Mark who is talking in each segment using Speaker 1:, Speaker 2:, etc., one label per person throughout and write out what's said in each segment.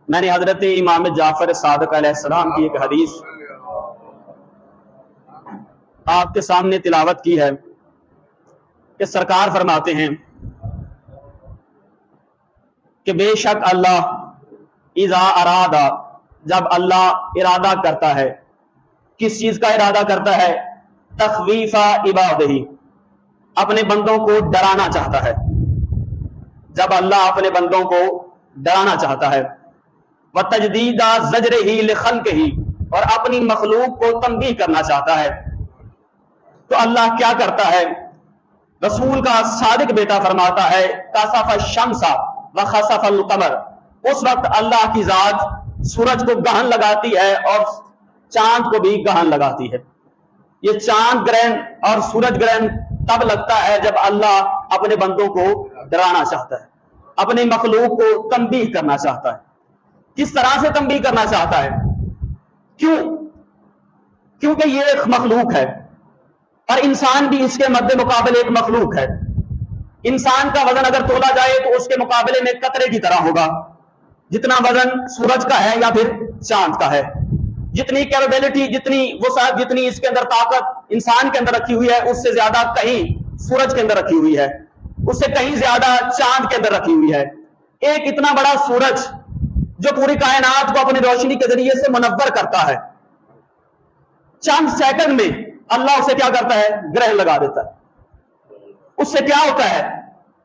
Speaker 1: میں نے حضرت امام جعفر صادق علیہ السلام کی ایک حدیث آپ کے سامنے تلاوت کی ہے کہ سرکار فرماتے ہیں کہ بے شک اللہ اذا ارادہ، جب اللہ ارادہ کرتا ہے، کس چیز کا ارادہ کرتا ہے؟ تخویف عبادہ، اپنے بندوں کو ڈرانا چاہتا ہے. جب اللہ اپنے بندوں کو ڈرانا چاہتا ہے، وتجدید زجرہ لخلقہ، اور اپنی مخلوق کو تنبیہ کرنا چاہتا ہے، تو اللہ کیا کرتا ہے؟ رسول کا صادق بیٹا فرماتا ہے کسف الشمس وخسف القمر، اس وقت اللہ کی ذات سورج کو گہن لگاتی ہے اور چاند کو بھی گہن لگاتی ہے. یہ چاند گرہن اور سورج گرہن تب لگتا ہے جب اللہ اپنے بندوں کو ڈرانا چاہتا ہے، اپنی مخلوق کو تنبیہ کرنا چاہتا ہے. کس طرح سے تنبیہ کرنا چاہتا ہے؟ کیونکہ یہ ایک مخلوق ہے اور انسان بھی اس کے مد مقابل ایک مخلوق ہے. انسان کا وزن اگر تولا جائے تو اس کے مقابلے میں قطرے کی طرح ہوگا، جتنا وزن سورج کا ہے یا پھر چاند کا ہے. جتنی کیپیبلٹی، جتنی وسعت، جتنی اس کے اندر طاقت انسان کے اندر رکھی ہوئی ہے، اس سے زیادہ کہیں سورج کے اندر رکھی ہوئی ہے، اس سے کہیں زیادہ چاند کے اندر رکھی ہوئی ہے. ایک اتنا بڑا سورج جو پوری کائنات کو اپنی روشنی کے ذریعے سے منور کرتا ہے، چند سیکنڈ میں اللہ اسے کیا کرتا ہے؟ گرہن لگا دیتا ہے. اس سے کیا ہوتا ہے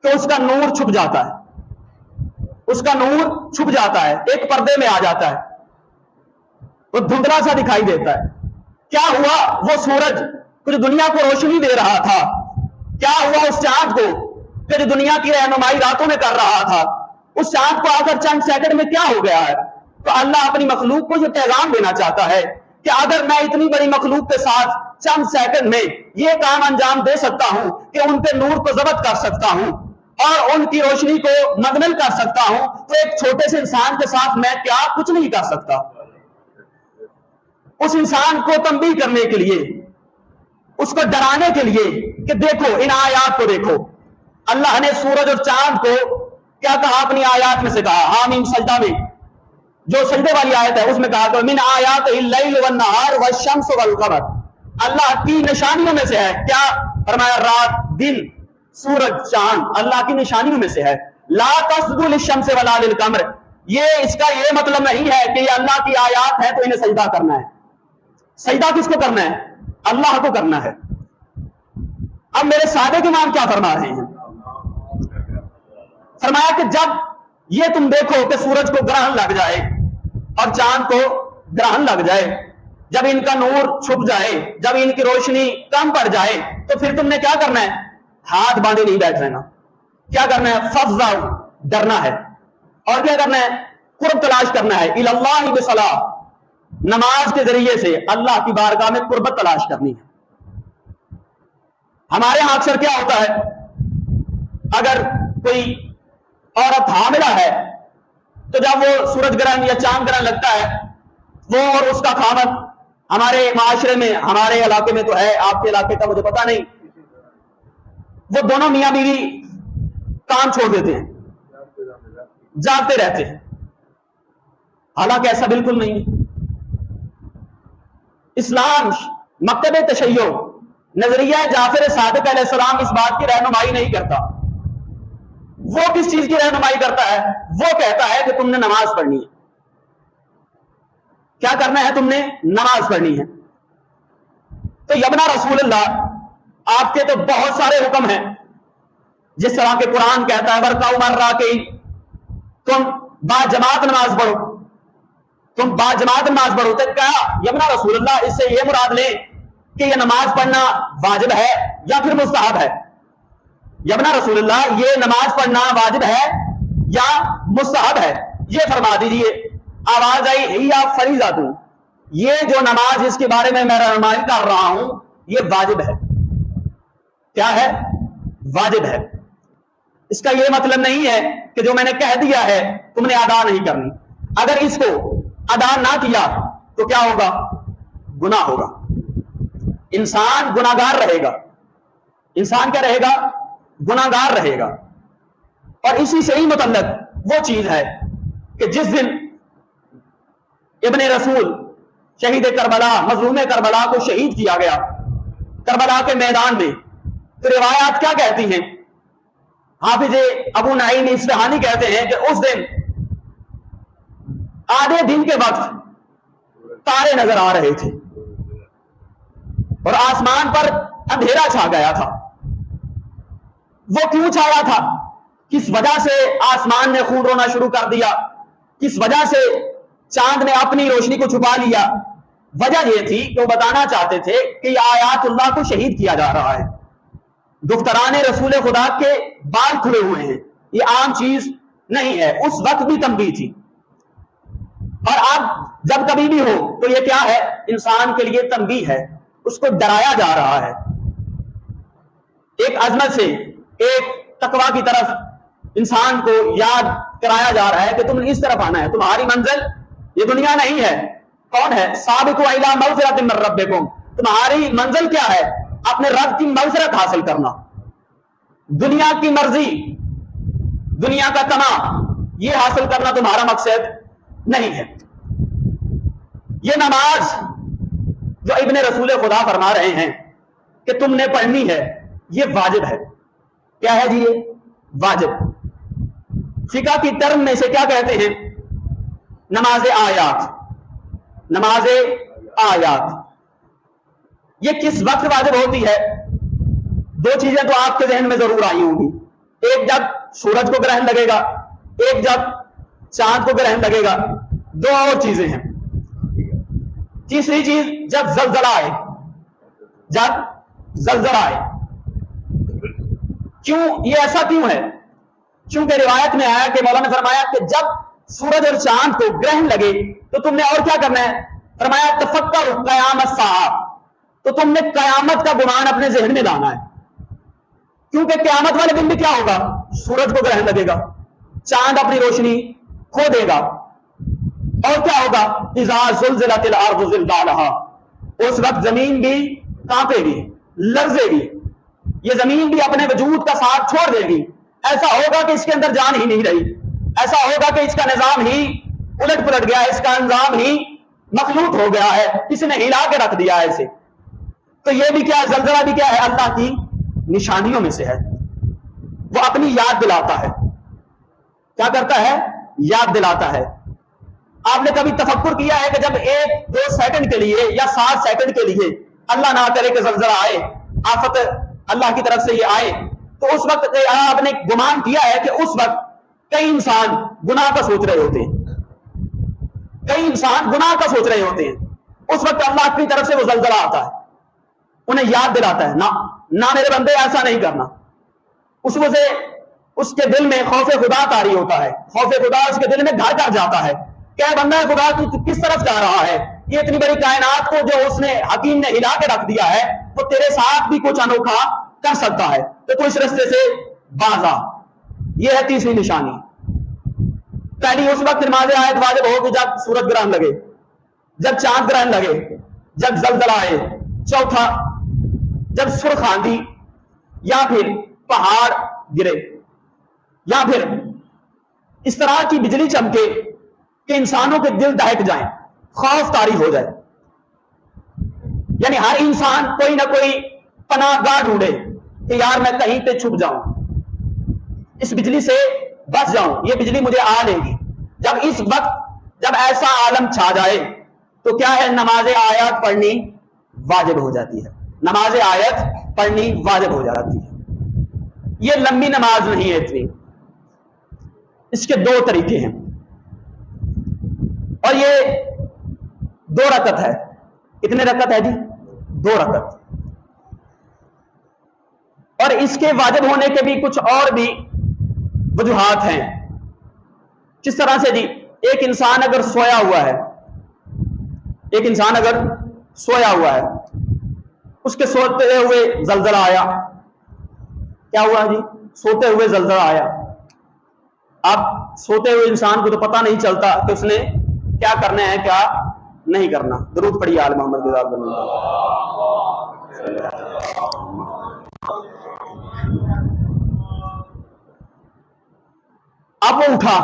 Speaker 1: کہ اس کا نور چھپ جاتا ہے، اس کا نور چھپ جاتا ہے، ایک پردے میں آ جاتا ہے، وہ دھندلا سا دکھائی دیتا ہے. کیا ہوا؟ وہ سورج کچھ دنیا کو روشنی دے رہا تھا، کیا ہوا اس چاند کو کہ جو دنیا کی رہنمائی راتوں میں کر رہا تھا، اس چاند کو آخر چند سیکنڈ میں کیا ہو گیا ہے؟ تو اللہ اپنی مخلوق کو یہ پیغام دینا چاہتا ہے کہ اگر میں اتنی بڑی مخلوق کے ساتھ چند سیکنڈ میں یہ کام انجام دے سکتا ہوں کہ ان کے نور کو ضبط کر سکتا ہوں اور ان کی روشنی کو مدمن کر سکتا ہوں، تو ایک چھوٹے سے انسان کے ساتھ میں کیا کچھ نہیں کر سکتا. اس انسان کو تنبیہ کرنے کے لیے، اس کو ڈرانے کے لیے کہ دیکھو ان آیات کو دیکھو. اللہ نے سورج اور چاند کو کیا کہا؟ اپنی آیات میں سے کہا. حامیم سجدہ میں جو سجدے والی آیت ہے اس میں کہا کہ من آیات اللیل والنہار والشمس والقمر، اللہ کی نشانیوں میں سے ہے. کیا فرمایا؟ رات دن، سورج چاند اللہ کی نشانیوں میں سے ہے. لا تسجدوا للشمس ولا للقمر، یہ اس کا یہ مطلب نہیں ہے کہ یہ اللہ کی آیات ہے تو انہیں سجدہ کرنا ہے. سجدہ کس کو کرنا ہے؟ اللہ کو کرنا ہے. اب میرے صادق امام کیا فرما رہے ہیں؟ فرمایا کہ جب یہ تم دیکھو کہ سورج کو گرہن لگ جائے اور چاند کو گرہن لگ جائے، جب ان کا نور چھپ جائے، جب ان کی روشنی کم پڑ جائے، تو پھر تم نے کیا کرنا ہے؟ ہاتھ باندھے نہیں بیٹھ رہنا. کیا کرنا ہے؟ ففزعوا، ڈرنا ہے. اور کیا کرنا ہے؟ قرب تلاش کرنا ہے. الی اللہ بصلاۃ، نماز کے ذریعے سے اللہ کی بارگاہ میں قربت تلاش کرنی ہے. ہمارے ہاں اکثر کیا ہوتا ہے، اگر کوئی عورت حاملہ ہے تو جب وہ سورج گرہن یا چاند گرہن لگتا ہے، وہ اور اس کا خاوند، ہمارے معاشرے میں، ہمارے علاقے میں تو ہے، آپ کے علاقے کا مجھے پتا نہیں، وہ دونوں میاں بیوی کام چھوڑ دیتے ہیں، جاگتے رہتے ہیں. حالانکہ ایسا بالکل نہیں ہے. اسلام، مکتب تشیع، نظریہ جعفر صادق علیہ السلام اس بات کی رہنمائی نہیں کرتا. وہ کس چیز کی رہنمائی کرتا ہے؟ وہ کہتا ہے کہ تم نے نماز پڑھنی ہے. کیا کرنا ہے؟ تم نے نماز پڑھنی ہے. تو یبنا رسول اللہ، آپ کے تو بہت سارے حکم ہیں، جس طرح کہ قرآن کہتا ہے وَرْكَعُوا مَعَ الرَّاكِعِينَ، تم با جماعت نماز پڑھو، تم با جماعت نماز پڑھو. تو کہا یبنا رسول اللہ، اس سے یہ مراد لیں کہ یہ نماز پڑھنا واجب ہے یا پھر مستحب ہے؟ یبنا رسول اللہ، یہ نماز پڑھنا واجب ہے یا مستحب ہے؟ یہ فرما دیجئے. آواز آئی ہی آپ فریضہ دوں، یہ جو نماز جس کے بارے میں رہنمائی کر رہا ہوں یہ واجب ہے. کیا ہے؟ واجب ہے. اس کا یہ مطلب نہیں ہے کہ جو میں نے کہہ دیا ہے تم نے ادا نہیں کرنی. اگر اس کو ادا نہ کیا تو کیا ہوگا؟ گناہ ہوگا. انسان گناہگار رہے گا. انسان کیا رہے گا؟ گناہگار رہے گا. اور اسی سے ہی متعلق وہ چیز ہے کہ جس دن ابن رسول شہید کربلا، مظلوم کربلا کو شہید کیا گیا کربلا کے میدان میں. تو روایات کیا کہتی ہیں؟ حافظ ابو نعیم اصفہانی کہتے ہیں کہ اس دن آدھے دن کے وقت تارے نظر آ رہے تھے اور آسمان پر اندھیرا چھا گیا تھا. وہ کیوں چھایا تھا؟ کس وجہ سے آسمان نے خون رونا شروع کر دیا؟ کس وجہ سے چاند نے اپنی روشنی کو چھپا لیا؟ وجہ یہ تھی کہ وہ بتانا چاہتے تھے کہ یہ آیات اللہ کو شہید کیا جا رہا ہے. دختران رسول خدا کے بال کھلے ہوئے ہیں، یہ عام چیز نہیں ہے. اس وقت بھی تنبیہ تھی، اور اب جب کبھی بھی ہو تو یہ کیا ہے؟ انسان کے لیے تنبیہ ہے، اس کو ڈرایا جا رہا ہے. ایک عظمت سے، ایک تقویٰ کی طرف انسان کو یاد کرایا جا رہا ہے کہ تم اس طرف آنا ہے، تمہاری منزل یہ دنیا نہیں ہے. کون ہے؟ سابقوا الی مغفرۃ من ربکم. تمہاری منزل کیا ہے؟ اپنے رب کی مغفرت حاصل کرنا. دنیا کی مرضی، دنیا کا تما، یہ حاصل کرنا تمہارا مقصد نہیں ہے. یہ نماز جو ابن رسول خدا فرما رہے ہیں کہ تم نے پڑھنی ہے، یہ واجب ہے. کیا ہے جی؟ یہ واجب. فقہ کی ٹرم میں سے کیا کہتے ہیں؟ نماز آیات. نماز آیات یہ کس وقت واجب ہوتی ہے؟ دو چیزیں تو آپ کے ذہن میں ضرور آئی ہوں گی. ایک جب سورج کو گرہن لگے گا، ایک جب چاند کو گرہن لگے گا. دو اور چیزیں ہیں. تیسری چیز جب زلزلہ آئے. جب زلزلہ آئے. کیوں یہ ایسا کیوں ہے؟ چونکہ روایت میں آیا کہ مولا نے فرمایا کہ جب سورج اور چاند کو گرہن لگے تو تم نے اور کیا کرنا ہے؟ فرمایا تفکر قیام الساعہ. تو تم نے قیامت کا گمان اپنے ذہن میں لانا ہے، کیونکہ قیامت والے دن بھی کیا ہوگا؟ سورج کو گرہن لگے گا، چاند اپنی روشنی کھو دے گا، اور کیا ہوگا؟ اذا زلزلت الارض زلزالہا. اس وقت زمین بھی کانپے گی، لرزے گی. یہ زمین بھی اپنے وجود کا ساتھ چھوڑ دے گی. ایسا ہوگا کہ اس کے اندر جان ہی نہیں رہی. ایسا ہوگا کہ اس کا نظام ہی الٹ پلٹ گیا، اس کا نظام ہی مخلوط ہو گیا ہے، کسی نے ہلا کے رکھ دیا ہے اسے. تو یہ بھی کیا ہے؟ زلزلہ بھی کیا ہے؟ اللہ کی نشانیوں میں سے ہے. وہ اپنی یاد دلاتا ہے. کیا کرتا ہے؟ یاد دلاتا ہے. آپ نے کبھی تفکر کیا ہے کہ جب 1-2 سیکنڈ کے لیے یا 7 سیکنڈ کے لیے اللہ نہ کرے کہ زلزلہ آئے، آفت اللہ کی طرف سے یہ آئے، تو اس وقت آپ نے گمان کیا ہے کہ اس وقت کئی انسان گناہ کا سوچ رہے ہوتے ہیں. کئی انسان گناہ کا سوچ رہے ہوتے ہیں. اس وقت اللہ کی طرف سے وہ زلزلہ آتا ہے، انہیں یاد دلاتا ہے نہ میرے بندے ایسا نہیں کرنا. اس وجہ سے اس کے دل میں خوف خدا طاری ہوتا ہے. خوف خدا اس کے دل میں گھر کر جاتا ہے. کیا بندہ خدا تو کس طرف جا رہا ہے؟ یہ اتنی بڑی کائنات کو جو اس نے حکیم نے ہلا کے رکھ دیا ہے، وہ تیرے ساتھ بھی کچھ انوکھا کر سکتا ہے، تو اس رستے سے باز آ. یہ ہے تیسری نشانی. پہلی اس وقت نماز آیت واجب ہو کہ جب سورج گرہن لگے، جب چاند گرہن لگے، جب زلزلہ آئے. چوتھا جب سرخ آندھی یا پھر پہاڑ گرے یا پھر اس طرح کی بجلی چمکے کہ انسانوں کے دل دہک جائیں، خوف طاری ہو جائے. یعنی ہر انسان کوئی نہ کوئی پناہ گاہ ڈھونڈے کہ یار میں کہیں پہ چھپ جاؤں، اس بجلی سے بچ جاؤں، یہ بجلی مجھے آ لے گی. جب اس وقت جب ایسا عالم چھا جائے تو کیا ہے؟ نماز آیات پڑھنی واجب ہو جاتی ہے. نماز آیت پڑھنی واجب ہو جاتی ہے. یہ لمبی نماز نہیں ہے اتنی. اس کے 2 طریقے ہیں، اور یہ 2 رکعت ہے. کتنے رکعت ہے جی؟ 2 رکعت. اور اس کے واجب ہونے کے بھی کچھ اور بھی وجوہات ہیں. کس طرح سے جی؟ ایک انسان اگر سویا ہوا ہے، ایک انسان اگر سویا ہوا ہے، اس کے سوتے ہوئے زلزلہ آیا. کیا ہوا جی؟ سوتے ہوئے زلزلہ آیا. اب سوتے ہوئے انسان کو تو پتہ نہیں چلتا کہ اس نے کیا کرنا ہے کیا نہیں کرنا. درود پڑھیے آل محمد کے ذات بنی. اب وہ اٹھا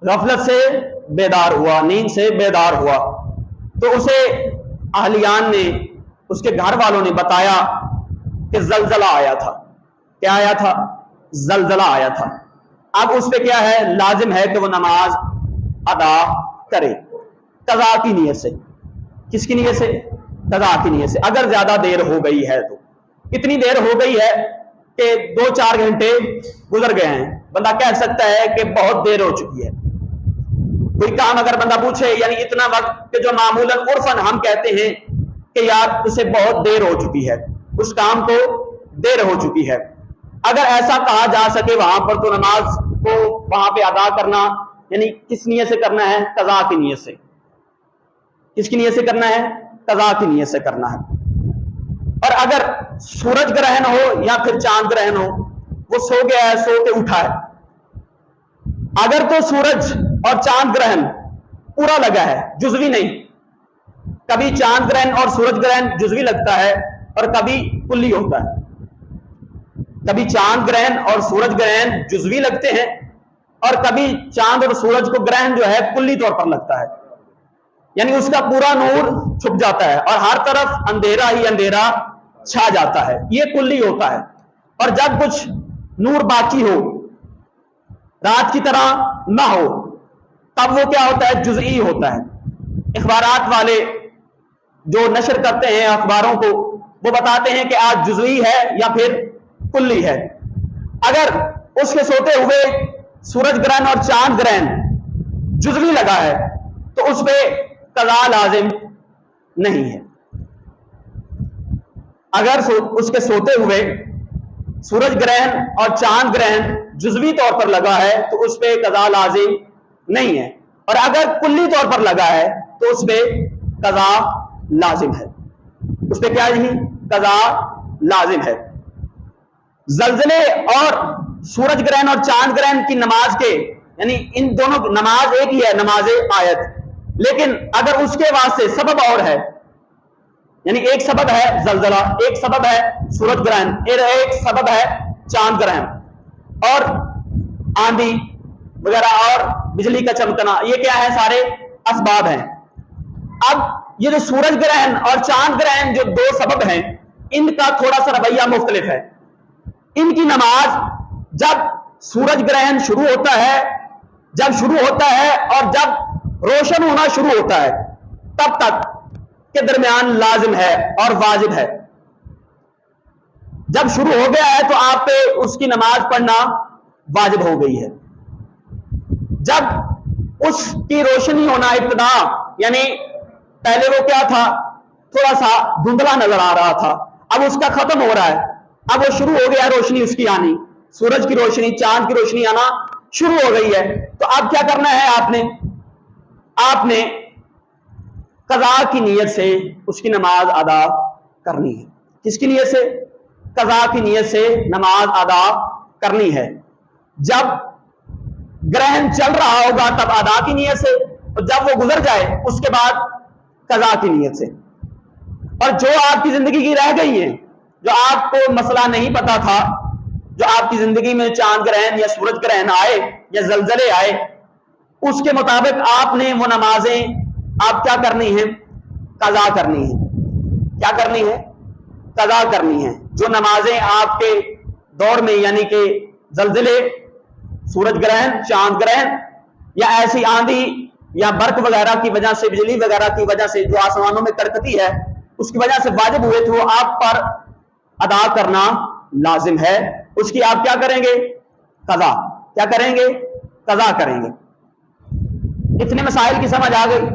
Speaker 1: غفلت سے بیدار ہوا، نیند سے بیدار ہوا، تو اسے اہلیان نے، اس کے گھر والوں نے بتایا کہ زلزلہ آیا تھا۔ کیا آیا تھا؟ زلزلہ آیا تھا۔ اب اس پہ کیا ہے؟ لازم ہے کہ وہ نماز ادا کرے قضا کی نیت سے۔ کس کی نیت سے؟ قضا کی نیت سے۔ اگر زیادہ دیر ہو گئی ہے تو، اتنی دیر ہو گئی ہے کہ 2-4 گھنٹے گزر گئے ہیں، بندہ کہہ سکتا ہے کہ بہت دیر ہو چکی ہے۔ کوئی کام اگر بندہ پوچھے، یعنی اتنا وقت کہ جو معمولاً عرفاً ہم کہتے ہیں کہ یار اسے بہت دیر ہو چکی ہے، اس کام کو دیر ہو چکی ہے، اگر ایسا کہا جا سکے وہاں پر، تو نماز کو وہاں پہ ادا کرنا یعنی کس نیت سے کرنا ہے؟ قضا کی نیت سے۔ کس کی نیت سے کرنا ہے؟ قضا کی نیت سے کرنا ہے۔ اور اگر سورج گرہن ہو یا پھر چاند گرہن ہو، وہ سو گیا ہے، سو کے اٹھا ہے، اگر تو سورج اور چاند گرہن پورا لگا ہے، جزوی نہیں، کبھی چاند گرہن اور سورج گرہن جزوی لگتا ہے اور کبھی کلی ہوتا ہے، کبھی چاند گرہن اور سورج گرہن جزوی لگتے ہیں اور کبھی چاند اور سورج کو گرہن جو ہے کلی طور پر لگتا ہے، یعنی اس کا پورا نور چھپ جاتا ہے اور ہر طرف اندھیرا ہی اندھیرا چھا جاتا ہے، یہ کلی ہوتا ہے۔ اور جب کچھ نور باقی ہو، رات کی طرح نہ ہو، تب وہ کیا ہوتا ہے؟ جزئی ہوتا ہے۔ اخبارات والے جو نشر کرتے ہیں اخباروں کو، وہ بتاتے ہیں کہ آج جزئی ہے یا پھر کلی ہے۔ اگر اس کے سوتے ہوئے سورج گرہن اور چاند گرہن جزوی لگا ہے تو اس پہ قضا لازم نہیں ہے۔ اگر اس کے سوتے ہوئے سورج گرہن اور چاند گرہن جزوی طور پر لگا ہے تو اس پہ قضا لازم نہیں ہے، اور اگر کلی طور پر لگا ہے تو اس پہ قضا لازم ہے۔ اس پہ کیا نہیں؟ قضا لازم ہے۔ زلزلے اور سورج گرہن اور چاند گرہن کی نماز کے، یعنی ان دونوں نماز ایک ہی ہے، نماز آیت، لیکن اگر اس کے واسطے سبب اور ہے، یعنی ایک سبب ہے زلزلہ، ایک سبب ہے سورج گرہن، ایک سبب ہے چاند گرہن اور آندھی وغیرہ اور بجلی کا چمکنا، یہ کیا ہے؟ سارے اسباب ہیں۔ اب یہ جو سورج گرہن اور چاند گرہن جو دو سبب ہیں، ان کا تھوڑا سا رویہ مختلف ہے۔ ان کی نماز جب سورج گرہن شروع ہوتا ہے اور جب روشن ہونا شروع ہوتا ہے، تب تک کے درمیان لازم ہے اور واجب ہے۔ جب شروع ہو گیا ہے تو آپ پہ اس کی نماز پڑھنا واجب ہو گئی ہے۔ جب اس کی روشنی ہونا ابتدا، یعنی پہلے وہ کیا تھا؟ تھوڑا سا دھندلا نظر آ رہا تھا، اب اس کا ختم ہو رہا ہے، اب وہ شروع ہو گیا روشنی اس کی آنی، سورج کی روشنی، چاند کی روشنی آنا شروع ہو گئی ہے، تو اب کیا کرنا ہے؟ آپ نے قضا کی نیت سے اس کی نماز ادا کرنی ہے۔ کس کی نیت سے؟ قضا کی نیت سے نماز ادا کرنی ہے۔ جب گرہن چل رہا ہوگا تب ادا کی نیت سے، اور جب وہ گزر جائے اس کے بعد قضا کی نیت سے۔ اور جو آپ کی زندگی کی رہ گئی ہیں، جو آپ کو مسئلہ نہیں پتا تھا، جو آپ کی زندگی میں چاند گرہن یا سورج گرہن آئے یا زلزلے آئے، اس کے مطابق آپ نے وہ نمازیں آپ کیا کرنی ہیں؟ قضا کرنی ہے۔ کیا کرنی ہے؟ قضا کرنی ہے۔ جو نمازیں آپ کے دور میں، یعنی کہ زلزلے، سورج گرہن، چاند گرہن یا ایسی آندھی یا برق وغیرہ کی وجہ سے، بجلی وغیرہ کی وجہ سے جو آسمانوں میں کڑکتی ہے، اس کی وجہ سے واجب ہوئے تھے، وہ آپ پر ادا کرنا لازم ہے۔ اس کی آپ کیا کریں گے؟ قضا۔ کیا کریں گے؟ قضا کریں گے۔ اتنے مسائل کی سمجھ آ گئی؟